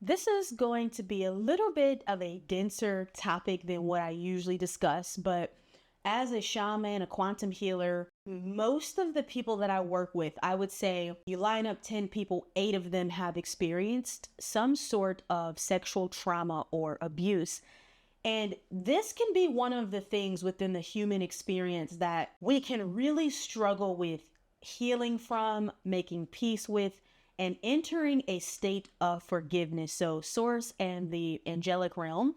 This is going to be a little bit of a denser topic than what I usually discuss, but as a shaman, a quantum healer, most of the people that I work with, I would say you line up 10 people, 8 of them have experienced some sort of sexual trauma or abuse. And this can be one of the things within the human experience that we can really struggle with healing from, making peace with, and entering a state of forgiveness. So Source and the angelic realm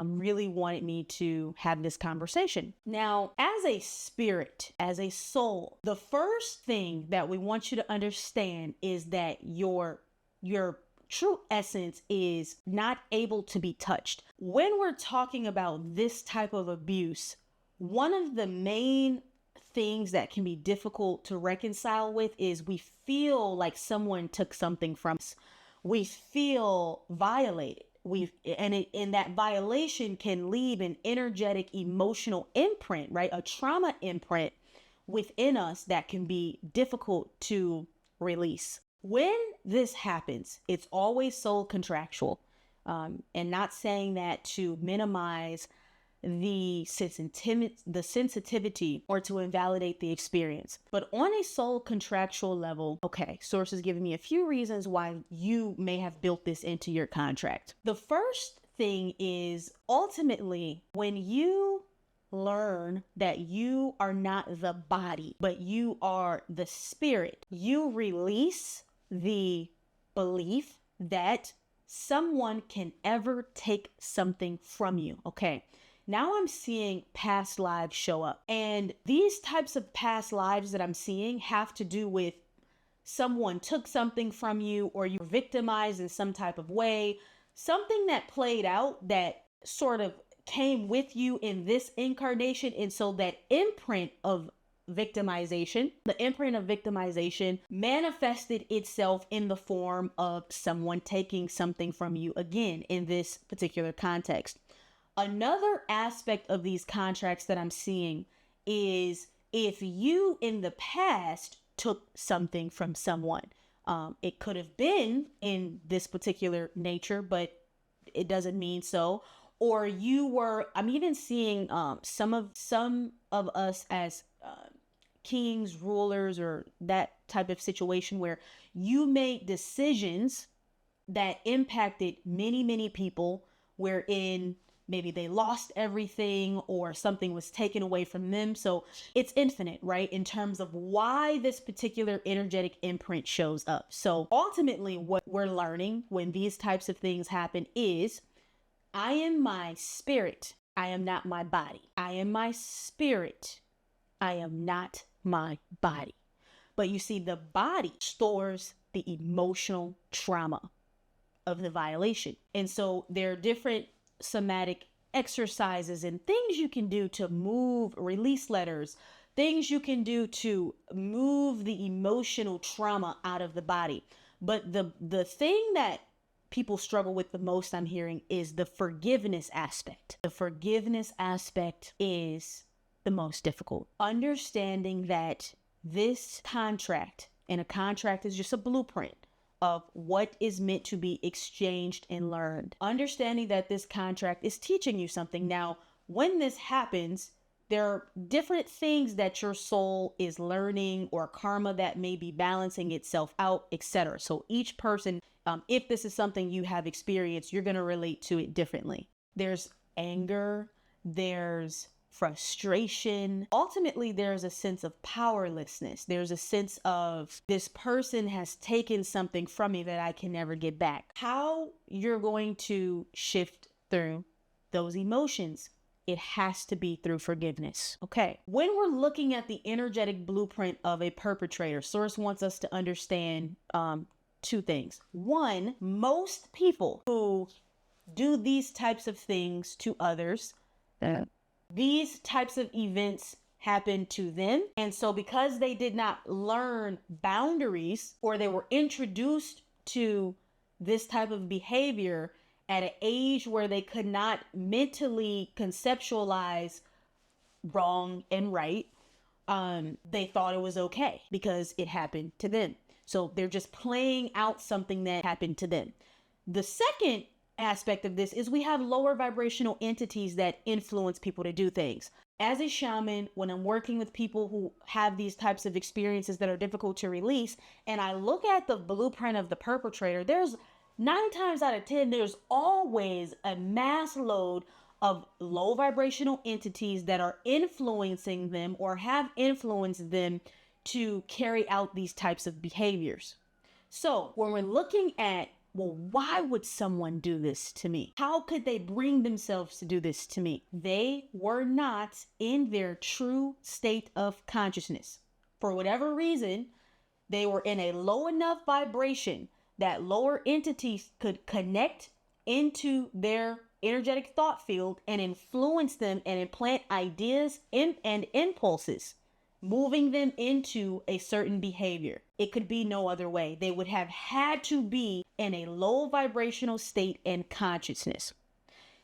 really wanted me to have this conversation. Now, as a spirit, as a soul, the first thing that we want you to understand is that your true essence is not able to be touched. When we're talking about this type of abuse, one of the main things that can be difficult to reconcile with is we feel like someone took something from us. We feel violated. And that violation can leave an energetic, emotional imprint, right? A trauma imprint within us that can be difficult to release. When this happens, it's always soul contractual, and not saying that to minimize the sensitivity or to invalidate the experience. But on a soul contractual level, okay, Source is giving me a few reasons why you may have built this into your contract. The first thing is ultimately when you learn that you are not the body, but you are the spirit, you release the belief that someone can ever take something from you. Okay. Now I'm seeing past lives show up, and these types of past lives that I'm seeing have to do with someone took something from you, or you were victimized in some type of way, something that played out that sort of came with you in this incarnation. And so that imprint of victimization, manifested itself in the form of someone taking something from you again in this particular context. Another aspect of these contracts that I'm seeing is if you in the past took something from someone, it could have been in this particular nature, but it doesn't mean so. Or I'm even seeing some of us as kings, rulers, or that type of situation where you made decisions that impacted many, many people, wherein maybe they lost everything or something was taken away from them. So it's infinite, right? In terms of why this particular energetic imprint shows up. So ultimately what we're learning when these types of things happen is I am my spirit. I am not my body. I am my spirit. I am not my body. But you see, the body stores the emotional trauma of the violation. And so there are different somatic exercises and things you can do to move release letters, things you can do to move the emotional trauma out of the body. But the thing that people struggle with the most, I'm hearing, is the forgiveness aspect. The forgiveness aspect is the most difficult. Understanding that this contract, and a contract is just a blueprint of what is meant to be exchanged and learned. Understanding that this contract is teaching you something. Now, when this happens, there are different things that your soul is learning, or karma that may be balancing itself out, etc. So each person, if this is something you have experienced, you're going to relate to it differently. There's anger, there's frustration. Ultimately, there's a sense of powerlessness. There's a sense of this person has taken something from me that I can never get back. How you're going to shift through those emotions, it has to be through forgiveness. Okay. When we're looking at the energetic blueprint of a perpetrator, Source wants us to understand two things. One, most people who do these types of things to others, these types of events happen to them. And so because they did not learn boundaries, or they were introduced to this type of behavior at an age where they could not mentally conceptualize wrong and right, they thought it was okay because it happened to them. So they're just playing out something that happened to them. The second aspect of this is we have lower vibrational entities that influence people to do things. As a shaman, when I'm working with people who have these types of experiences that are difficult to release, and I look at the blueprint of the perpetrator, there's 9 times out of 10, there's always a mass load of low vibrational entities that are influencing them or have influenced them to carry out these types of behaviors. So when we're looking at, well, why would someone do this to me? How could they bring themselves to do this to me? They were not in their true state of consciousness. For whatever reason, they were in a low enough vibration that lower entities could connect into their energetic thought field and influence them and implant ideas and impulses, moving them into a certain behavior. It could be no other way. They would have had to be in a low vibrational state and consciousness.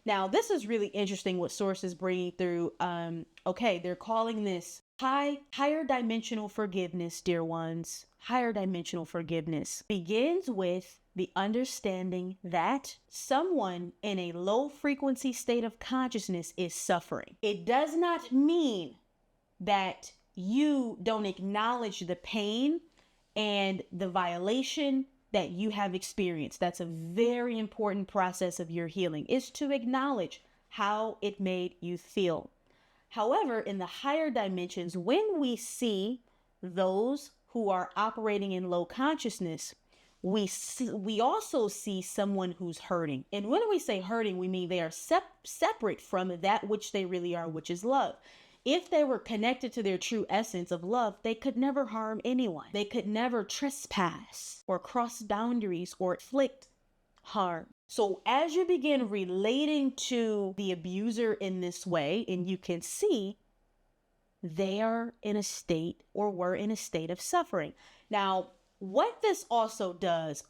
Now, this is really interesting what Source is bringing through. They're calling this higher dimensional forgiveness, dear ones. Higher dimensional forgiveness begins with the understanding that someone in a low frequency state of consciousness is suffering. It does not mean that you don't acknowledge the pain and the violation that you have experienced. That's a very important process of your healing, is to acknowledge how it made you feel. However, in the higher dimensions, when we see those who are operating in low consciousness, we also see someone who's hurting. And when we say hurting, we mean they are separate from that which they really are, which is love. If they were connected to their true essence of love, they could never harm anyone. They could never trespass or cross boundaries or inflict harm. So as you begin relating to the abuser in this way, and you can see they are in a state or were in a state of suffering. Now, what this also does,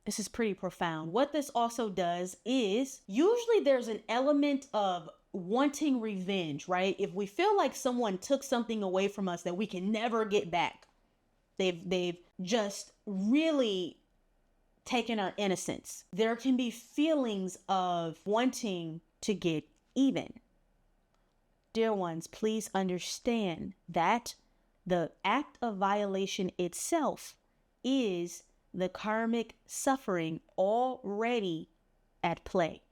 this is pretty profound. What this also does is usually there's an element of wanting revenge, right? If we feel like someone took something away from us that we can never get back, they've just really taken our innocence. There can be feelings of wanting to get even. Dear ones, please understand that the act of violation itself is the karmic suffering already at play.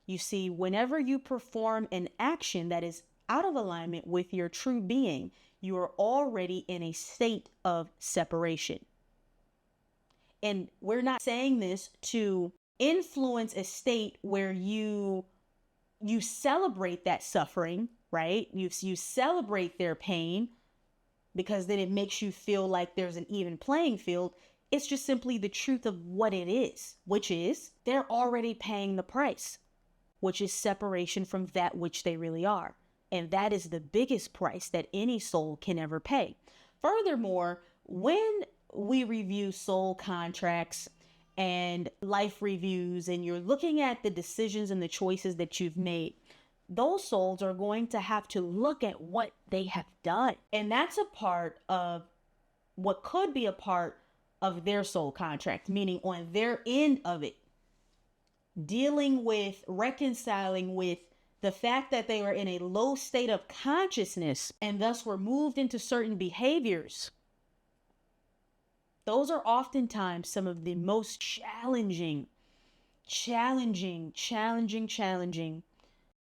You see, whenever you perform an action that is out of alignment with your true being, you are already in a state of separation. And we're not saying this to influence a state where you celebrate that suffering, right? You celebrate their pain because then it makes you feel like there's an even playing field. It's just simply the truth of what it is, which is they're already paying the price, which is separation from that which they really are. And that is the biggest price that any soul can ever pay. Furthermore, when we review soul contracts and life reviews, and you're looking at the decisions and the choices that you've made, those souls are going to have to look at what they have done. And that's a part of what could be a part of their soul contract, meaning on their end of it, dealing with, reconciling with the fact that they were in a low state of consciousness and thus were moved into certain behaviors. Those are oftentimes some of the most challenging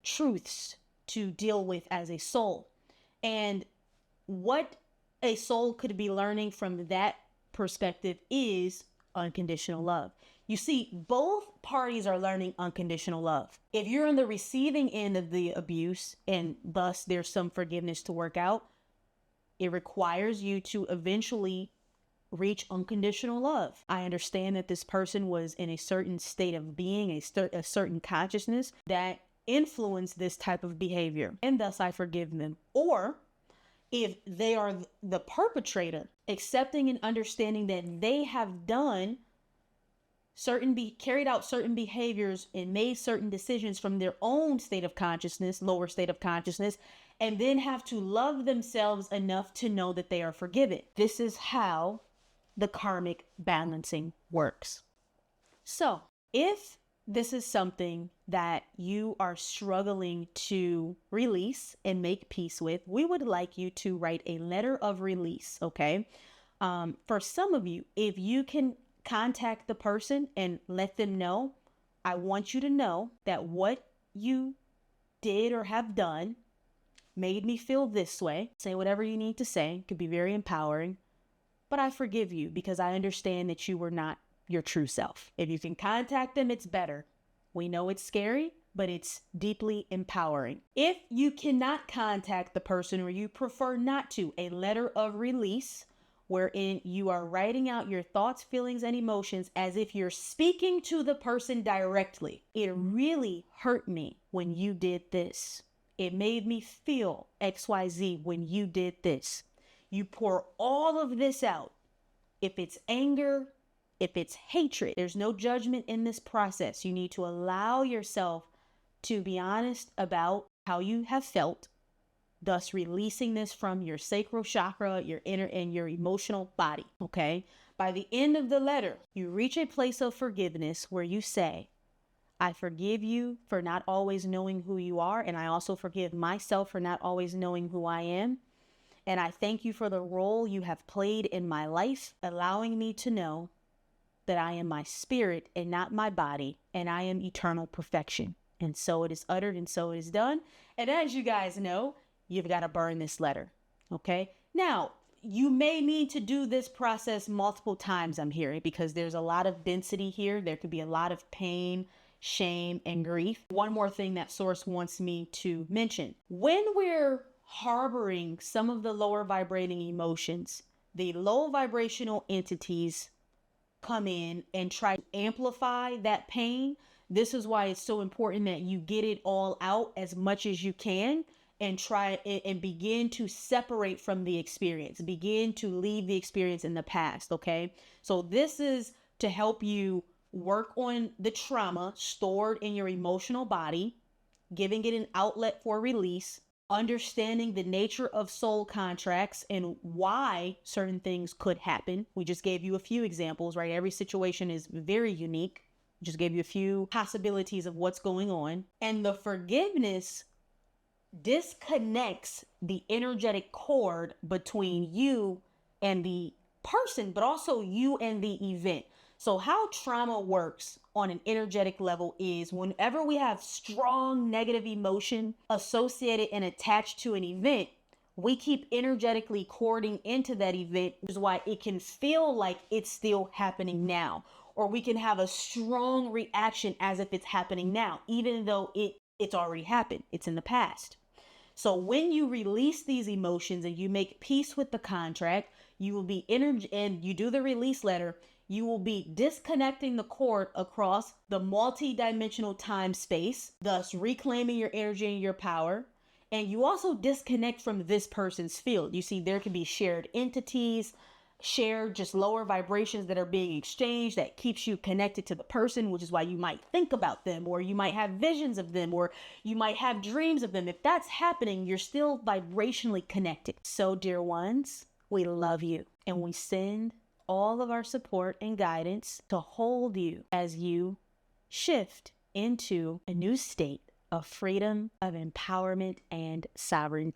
truths to deal with as a soul. And what a soul could be learning from that perspective is unconditional love. You see, both parties are learning unconditional love. If you're on the receiving end of the abuse and thus there's some forgiveness to work out, it requires you to eventually reach unconditional love. I understand that this person was in a certain state of being, a certain consciousness that influenced this type of behavior, and thus I forgive them. Or if they are the perpetrator, accepting and understanding that they have done carried out certain behaviors and made certain decisions from their own state of consciousness, lower state of consciousness, and then have to love themselves enough to know that they are forgiven. This is how the karmic balancing works. So If this is something that you are struggling to release and make peace with, we would like you to write a letter of release, okay? For some of you, if you can contact the person and let them know, I want you to know that what you did or have done made me feel this way. Say whatever you need to say. It could be very empowering. But I forgive you because I understand that you were not your true self. If you can contact them, it's better. We know it's scary, but it's deeply empowering. If you cannot contact the person or you prefer not to, a letter of release wherein you are writing out your thoughts, feelings, and emotions as if you're speaking to the person directly. It really hurt me when you did this. It made me feel XYZ when you did this. You pour all of this out. If it's anger, if it's hatred, there's no judgment in this process. You need to allow yourself to be honest about how you have felt, thus releasing this from your sacral chakra, your inner and your emotional body, okay? By the end of the letter, you reach a place of forgiveness where you say, I forgive you for not always knowing who you are, and I also forgive myself for not always knowing who I am. And I thank you for the role you have played in my life, allowing me to know that I am my spirit and not my body, and I am eternal perfection. And so it is uttered and so it is done. And as you guys know, you've got to burn this letter, okay? Now, you may need to do this process multiple times, I'm hearing, because there's a lot of density here. There could be a lot of pain, shame, and grief. One more thing that Source wants me to mention. When we're harboring some of the lower vibrating emotions, the low vibrational entities come in and try to amplify that pain. This is why it's so important that you get it all out as much as you can and try and begin to separate from the experience, begin to leave the experience in the past. Okay. So this is to help you work on the trauma stored in your emotional body, giving it an outlet for release, understanding the nature of soul contracts and why certain things could happen. We just gave you a few examples, right? Every situation is very unique. Just gave you a few possibilities of what's going on. And the forgiveness disconnects the energetic cord between you and the person, but also you and the event. So how trauma works on an energetic level is whenever we have strong negative emotion associated and attached to an event, we keep energetically cording into that event, which is why it can feel like it's still happening now. Or we can have a strong reaction as if it's happening now, even though it's already happened. It's in the past. So when you release these emotions and you make peace with the contract, you will be and you do the release letter, you will be disconnecting the cord across the multi-dimensional time space, thus reclaiming your energy and your power. And you also disconnect from this person's field. You see, there can be shared entities, shared just lower vibrations that are being exchanged that keeps you connected to the person, which is why you might think about them, or you might have visions of them, or you might have dreams of them. If that's happening, you're still vibrationally connected. So, dear ones, we love you and we send all of our support and guidance to hold you as you shift into a new state of freedom, of empowerment, and sovereignty.